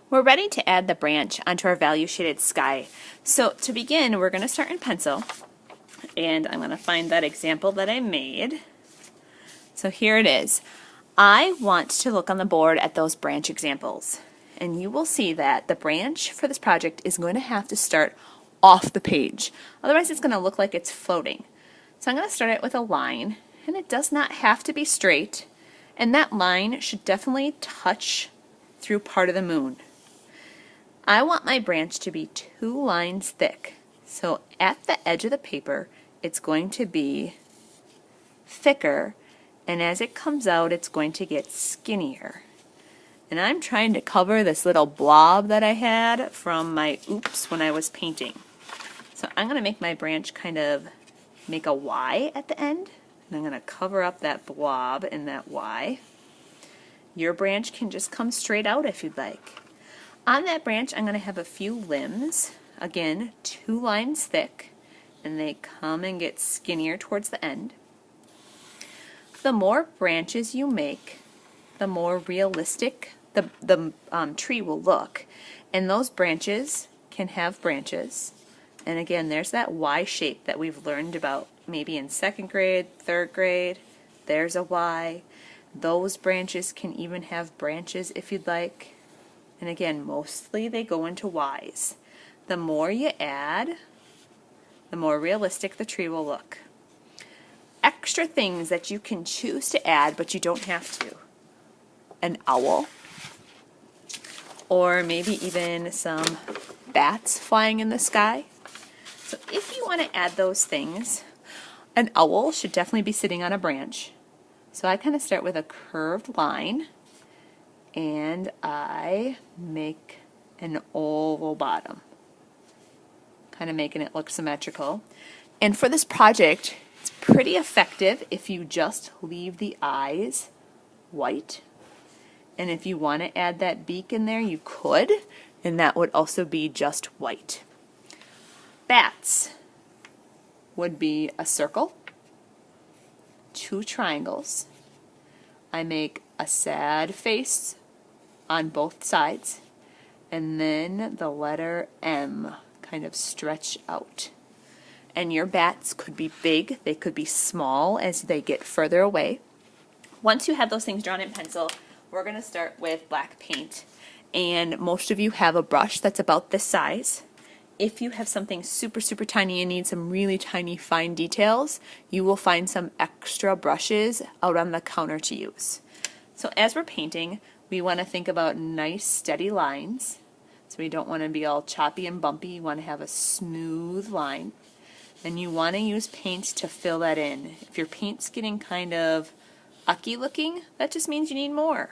We're ready to add the branch onto our value shaded sky. So to begin, we're going to start in pencil, and I'm going to find that example that I made. So here it is. I want to look on the board at those branch examples, and you will see that the branch for this project is going to have to start off the page. Otherwise it's going to look like it's floating. So I'm going to start it with a line, and it does not have to be straight, and that line should definitely touch through part of the moon. I want my branch to be 2 lines thick. So at the edge of the paper, it's going to be thicker, and as it comes out, it's going to get skinnier. And I'm trying to cover this little blob that I had from my oops when I was painting. So I'm going to make my branch kind of make a Y at the end, and I'm going to cover up that blob and that Y. Your branch can just come straight out if you'd like. On that branch, I'm going to have a few limbs, again, 2 lines thick, and they come and get skinnier towards the end. The more branches you make, the more realistic the tree will look. And those branches can have branches. And again, there's that Y shape that we've learned about maybe in 2nd grade, 3rd grade. There's a Y. Those branches can even have branches if you'd like. And again, mostly they go into Ys. The more you add, the more realistic the tree will look. Extra things that you can choose to add, but you don't have to. An owl, or maybe even some bats flying in the sky. So if you want to add those things, an owl should definitely be sitting on a branch. So I kind of start with a curved line, and I make an oval bottom, kind of making it look symmetrical. And for this project, it's pretty effective if you just leave the eyes white. And if you want to add that beak in there, you could, and that would also be just white. Bats would be a circle, 2 triangles. I make a sad face on both sides, and then the letter M kind of stretch out. And your bats could be big, they could be small as they get further away. Once you have those things drawn in pencil, we're going to start with black paint. And most of you have a brush that's about this size. If you have something super, super tiny and need some really tiny fine details, you will find some extra brushes out on the counter to use. So as we're painting, we want to think about nice, steady lines. So we don't want to be all choppy and bumpy. You want to have a smooth line. And you want to use paint to fill that in. If your paint's getting kind of ucky looking, that just means you need more.